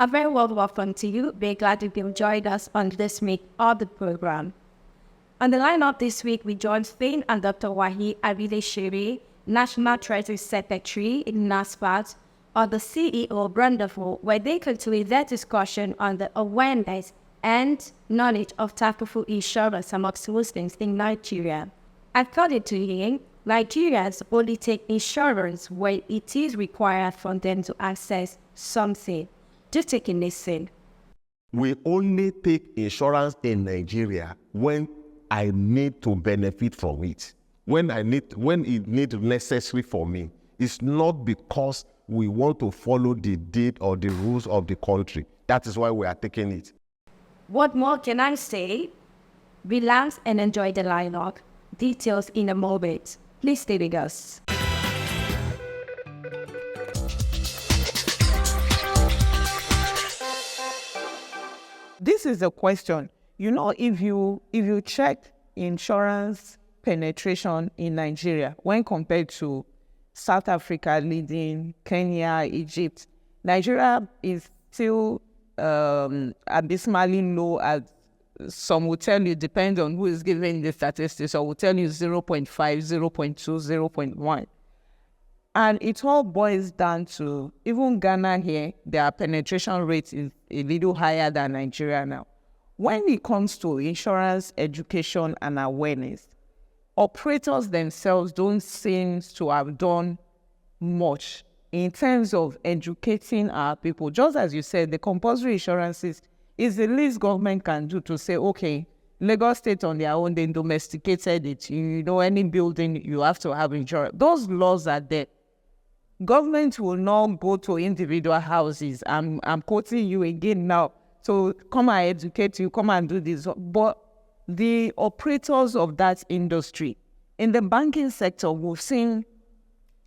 A very warm welcome to you. We're glad you've joined us on this week of the program. On the lineup this week, we joined Spain and Dr. Wahi Abide-Shiri, National Treasury Secretary in NASFAT, or the CEO of Brandaful, where they continue their discussion on the awareness and knowledge of takaful insurance amongst Muslims in Nigeria. According to him, Nigerians only take insurance when it is required for them to access something. Just take a listen. We only take insurance in Nigeria when I need to benefit from it. When it needs necessary for me. It's not because we want to follow the deed or the rules of the country. That is why we are taking it. What more can I say? Relax and enjoy the lineup. Details in a moment. Please stay with us. This is a question. You know, if you check insurance penetration in Nigeria when compared to South Africa leading, Kenya, Egypt, Nigeria is still abysmally low. As some will tell you, depends on who is giving the statistics, or will tell you 0.5, 0.2, 0.1. And it all boils down to, even Ghana here, their penetration rate is a little higher than Nigeria now. When it comes to insurance, education, and awareness, operators themselves don't seem to have done much in terms of educating our people. Just as you said, the compulsory insurances is the least government can do to say, okay, Lagos State on their own, they domesticated it. You know, any building, you have to have insurance. Those laws are there. Government will not go to individual houses. I'm quoting you again now. So come and educate you, come and do this. But the operators of that industry, in the banking sector, we've seen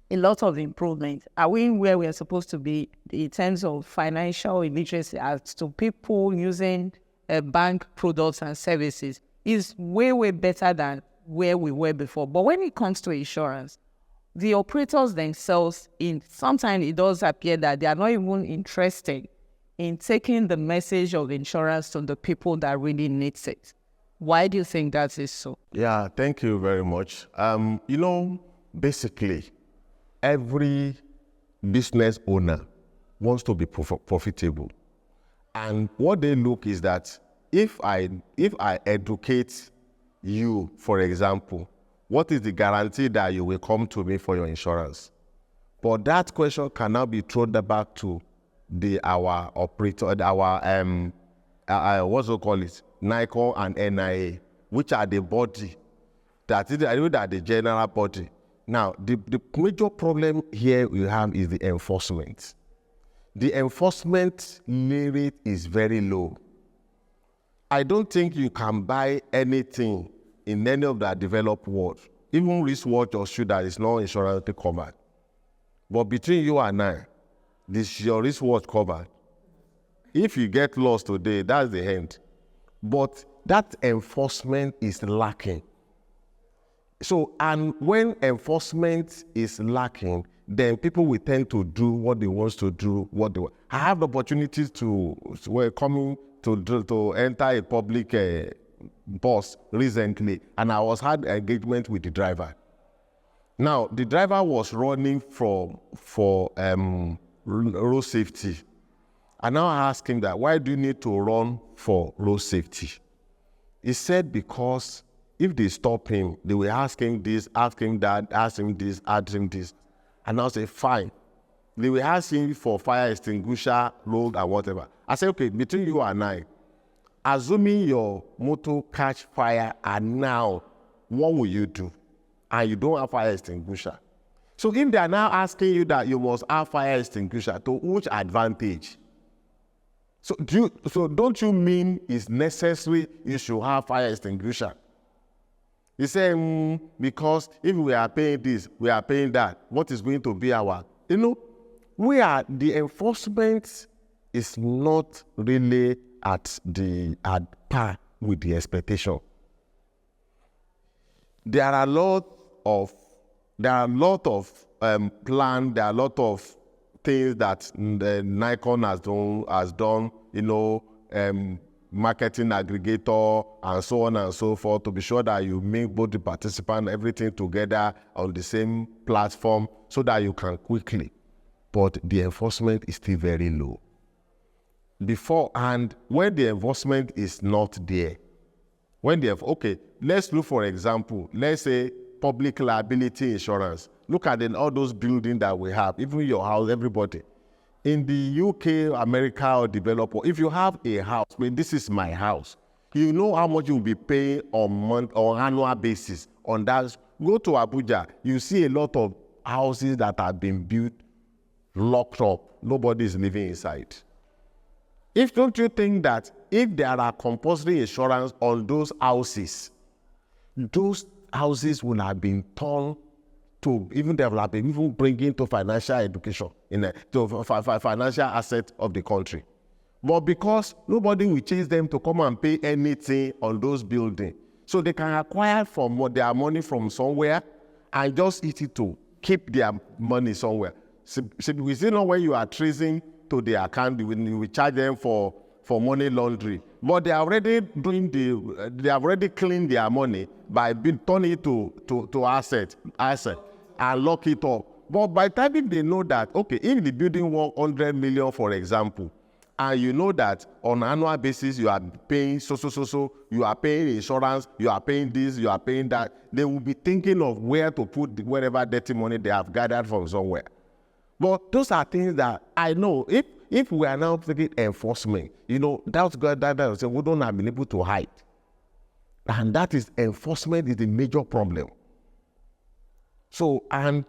a lot of improvement. Are we where we are supposed to be in terms of financial illiteracy as to people using bank products and services? Is way, way better than where we were before. But when it comes to insurance, the operators themselves, sometimes it does appear that they are not even interested in taking the message of insurance to the people that really needs it. Why do you think that is so? Yeah, thank you very much. Basically, every business owner wants to be profitable. And what they look is that if I educate you, for example, what is the guarantee that you will come to me for your insurance? But that question cannot be thrown back to our operator, what's it called it? NICO and NIA, which are the body, that is the general body. Now, the major problem here we have is the enforcement. The enforcement rate is very low. I don't think you can buy anything in any of the developed world, even wristwatch or shoe that is not insurance covered. But between you and I, your wristwatch covered. If you get lost today, that's the end. But that enforcement is lacking. So, and when enforcement is lacking, then people will tend to do what they want to do, I have the opportunities to enter a public bus recently, and I had engagement with the driver. Now, the driver was running for road safety. And now I asked him that, why do you need to run for road safety? He said, because if they stop him, they will ask him this, ask him that, ask him this, ask him this. And I'll say, fine. They will ask him for fire extinguisher, load, and whatever. I said, okay, between you and I, assuming your motor catch fire and now, what will you do? And you don't have fire extinguisher. So if they are now asking you that you must have fire extinguisher, to which advantage? So don't you mean it's necessary you should have fire extinguisher? He said, because if we are paying this, we are paying that, what is going to be our? The enforcement is not really at par with the expectation. There are a lot of plans, there are a lot of things that the Nikon has done, marketing aggregator and so on and so forth, to be sure that you make both the participants, everything together on the same platform so that you can quickly. But the enforcement is still very low. And when the enforcement is not there, let's look, for example, let's say public liability insurance. Look at all those buildings that we have, even your house, everybody. In the UK, America, or developer, if you have a house, this is my house, you know how much you'll be paying on annual basis on that. Go to Abuja, you see a lot of houses that have been built, locked up. Nobody is living inside. Don't you think that if there are compulsory insurance on those houses will have been turned to even developing, even bringing to financial education, to financial asset of the country. But because nobody will chase them to come and pay anything on those buildings, so they can acquire their money from somewhere and just eat it to keep their money somewhere. So we see now when you are tracing to the account, you will charge them for money laundering. But they are already they have already cleaned their money by turning it to asset and lock it up. But by the time if they know that, okay, if the building worth 100 million, for example, and you know that on an annual basis you are paying so, you are paying insurance, you are paying this, you are paying that, they will be thinking of where to put whatever dirty money they have gathered from somewhere. But those are things that I know, if we are now taking enforcement, that's good, that we don't have been able to hide. And that is, enforcement is the major problem. So, and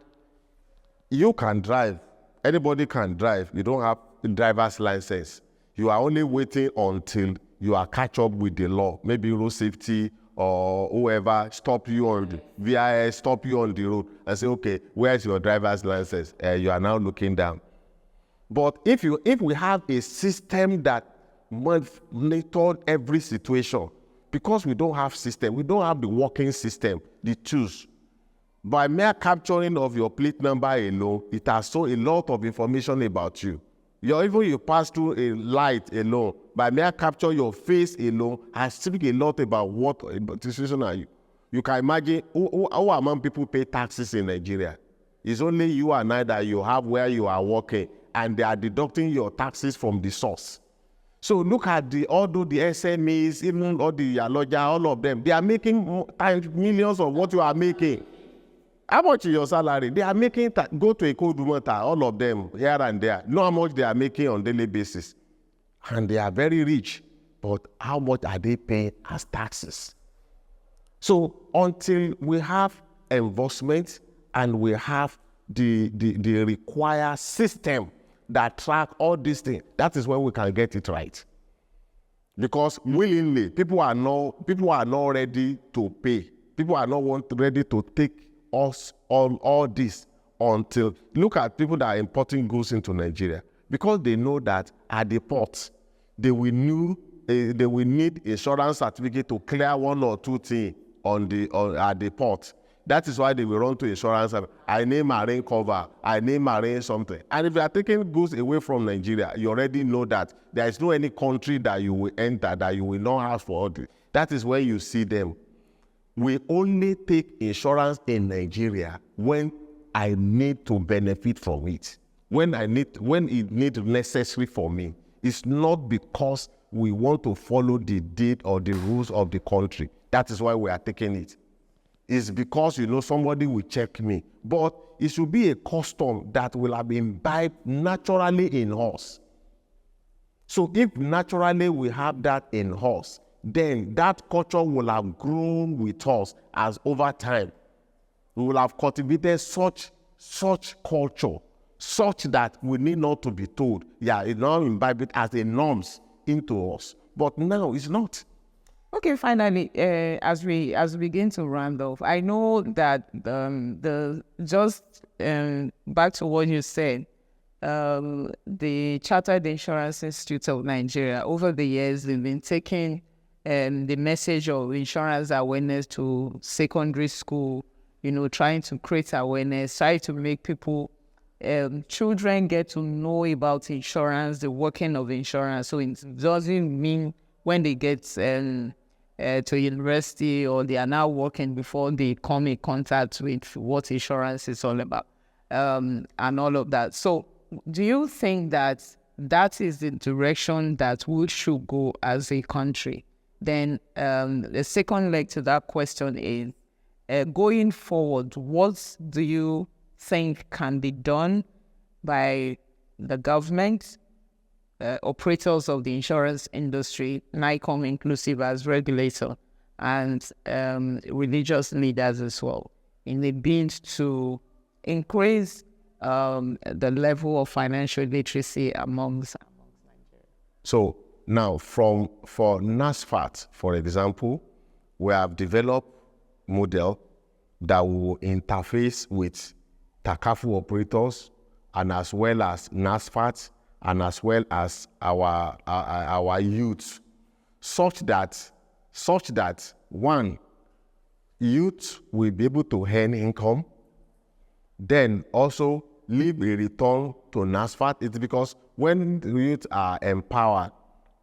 you can drive, anybody can drive, you don't have a driver's license. You are only waiting until you are catch up with the law, maybe road safety or whoever stop you on the VIS, stop you on the road and say, okay, where's your driver's license? You are now looking down. But if we have a system that monitors every situation, because we don't have system, we don't have the working system, the tools. By mere capturing of your plate number alone, it has shown a lot of information about you. Even you pass through a light alone, by mere capture your face alone, has speak a lot about what situation are you. You can imagine who among people pay taxes in Nigeria. It's only you and I that you have where you are working, and they are deducting your taxes from the source. So look at although the SMEs, even all the Yaloja, all of them, they are making times millions of what you are making. How much is your salary? They are making, go to a cold water, all of them, here and there. Know how much they are making on a daily basis. And they are very rich. But how much are they paying as taxes? So until we have enforcement and we have the required system that track all these things, that is when we can get it right. Because willingly, people are not ready to pay. People are not ready to take us on all this until, look at people that are importing goods into Nigeria, because they know that at the port they will need insurance certificate to clear one or two things at the port. That is why they will run to insurance. I need marine cover, I need marine something. And if you are taking goods away from Nigeria, you already know that there is no any country that you will enter that you will not ask for all this. That is where you see them. We only take insurance in Nigeria when I need to benefit from it, when it needs necessary for me. It's not because we want to follow the deed or the rules of the country. That is why we are taking it. It's because, somebody will check me. But it should be a custom that will have been imbibed naturally in us. So if naturally we have that in us, then that culture will have grown with us as over time. We will have cultivated such culture, such that we need not to be told, it's now imbibed as a norms into us. But now it's not. Okay, finally, as we begin to round off, I know that back to what you said, the Chartered Insurance Institute of Nigeria, over the years, they've been taking the message of insurance awareness to secondary school, trying to create awareness, trying to make people children get to know about insurance, the working of insurance. So it doesn't mean when they get to university or they are now working before they come in contact with what insurance is all about, and all of that. So do you think that that is the direction that we should go as a country? Then the second leg to that question is, going forward, what do you think can be done by the government, operators of the insurance industry, NICOM inclusive as regulator, and religious leaders as well, in the bid to increase the level of financial literacy amongst Nigerians? So now, for NASFAT, for example, we have developed model that will interface with takaful operators, and as well as NASFAT, and as well as our youth, such that one, youth will be able to earn income, then also leave a return to NASFAT. It's because when the youth are empowered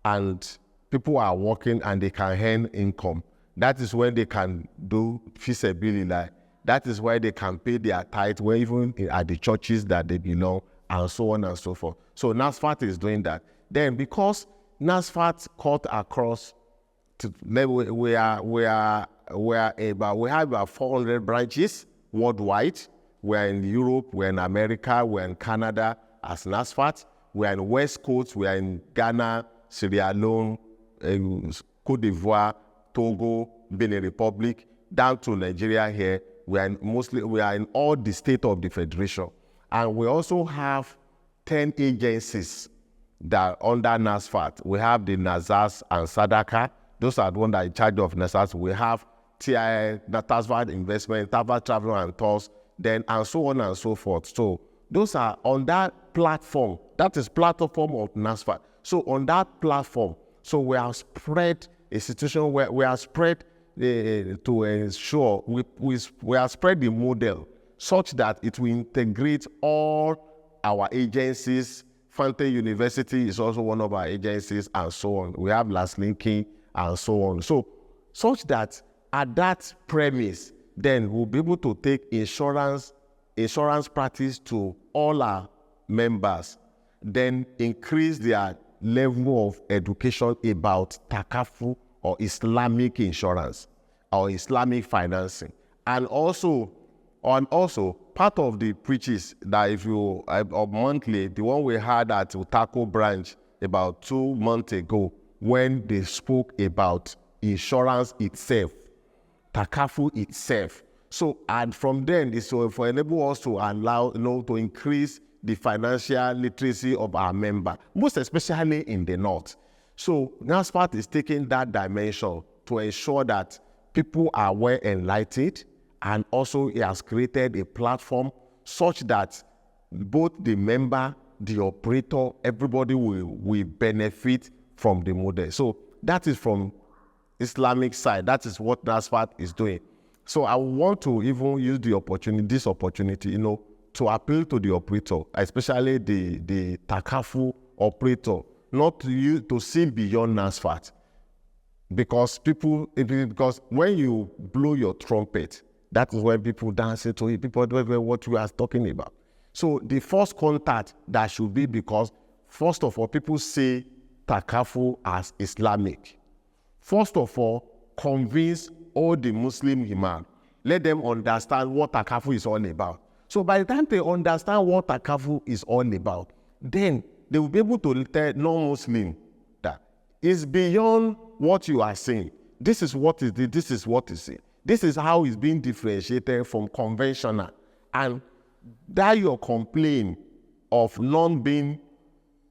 and people are working and they can earn income, that is when they can do feasibility. That is why they can pay their tithe, even at the churches that they belong, and so on and so forth. So NASFAT is doing that. Then because NASFAT cut across, we have about 400 branches worldwide. We're in Europe, we're in America, we're in Canada as NASFAT. We're in West Coast, we're in Ghana, Sierra Leone, Cote d'Ivoire, Togo, Benin Republic, down to Nigeria here. We are in all the states of the Federation. And we also have 10 agencies that are under NASFAT. We have the NASAS and SADACA. Those are the ones that are in charge of NASAS. We have TIA, TASVAD Investment, TASVAD Travel and Tours, then and so on and so forth. So those are on that platform. That is platform of NASFAT. So on that platform, so we have spread a situation where we are spread to ensure we have spread the model such that it will integrate all our agencies. Fante University is also one of our agencies, and so on. We have Last Linking and so on. So such that at that premise, then we'll be able to take insurance practice to all our members, then increase their level of education about takaful or Islamic insurance or Islamic financing. And also part of the preaches that if you monthly, the one we had at Utako branch about 2 months ago, when they spoke about insurance itself, takaful itself. So, and from then, it's for enable us to allow, to increase the financial literacy of our member, most especially in the North. So NASFAT is taking that dimension to ensure that people are well enlightened, and also it has created a platform such that both the member, the operator, everybody will benefit from the model. So that is from Islamic side. That is what NASFAT is doing. So I want to even use this opportunity, to appeal to the operator, especially the takaful operator, not to see beyond NASFAT. Because when you blow your trumpet, that is when people dance to it. People don't know what you are talking about. So the first contact that should be, because first of all, people say takaful as Islamic. First of all, convince all the Muslim imam. Let them understand what takaful is all about. So by the time they understand what takaful is all about, then they will be able to tell non-Muslim that it's beyond what you are saying. This is what is it. This is what is it. This is how it's being differentiated from conventional. And that your complaint of not being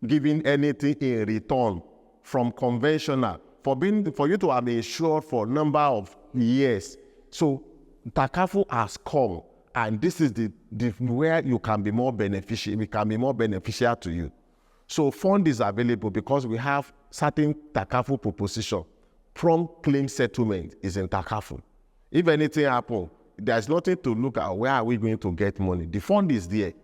given anything in return from conventional, for you to have been insured for a number of years. So takaful has come, and this is the where you can be more beneficial. It can be more beneficial to you. So fund is available because we have certain takaful proposition. Prompt claim settlement is in takaful. If anything happens, there's nothing to look at. Where are we going to get money? The fund is there.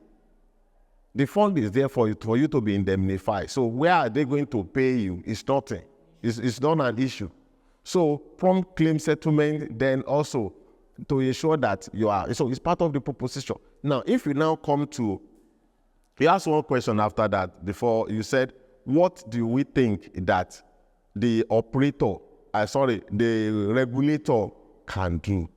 The fund is there for you to be indemnified. So where are they going to pay you? It's nothing. It's not an issue. So prompt claim settlement then also to ensure that you are, so it's part of the proposition. Now, if you now come to, you asked one question after that before you said, what do we think that the operator, the regulator can do?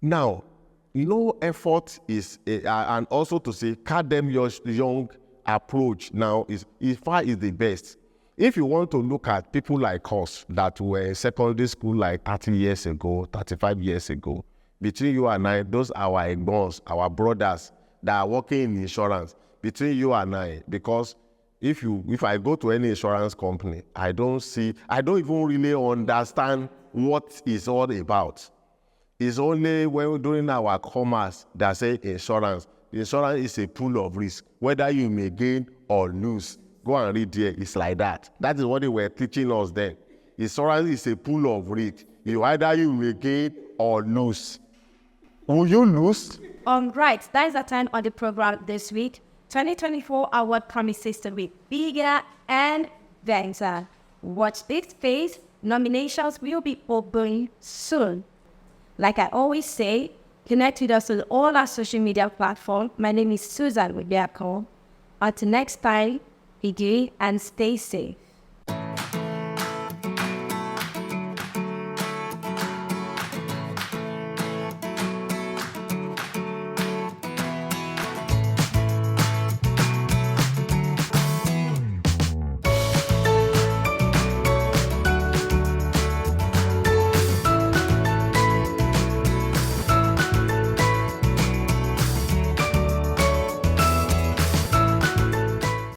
Now, low effort is, and also to say, Kadem Young approach now is the best. If you want to look at people like us that were in secondary school like 30 years ago, 35 years ago, between you and I, those are our egbons, our brothers that are working in insurance, between you and I, because if I go to any insurance company, I don't even really understand what it's all about. It's only when during our commerce that say insurance. Insurance is a pool of risk, whether you may gain or lose. Go and read there. It's like that. That is what they were teaching us then. Insurance is a pool of risk. Either you may gain or lose. Will you lose? Right, that is the time on the program this week. 2024 award promises to be bigger and better. Watch this space. Nominations will be open soon. Like I always say, connect with us on all our social media platforms. My name is Susan Wibiako. Until next time, be good and stay safe.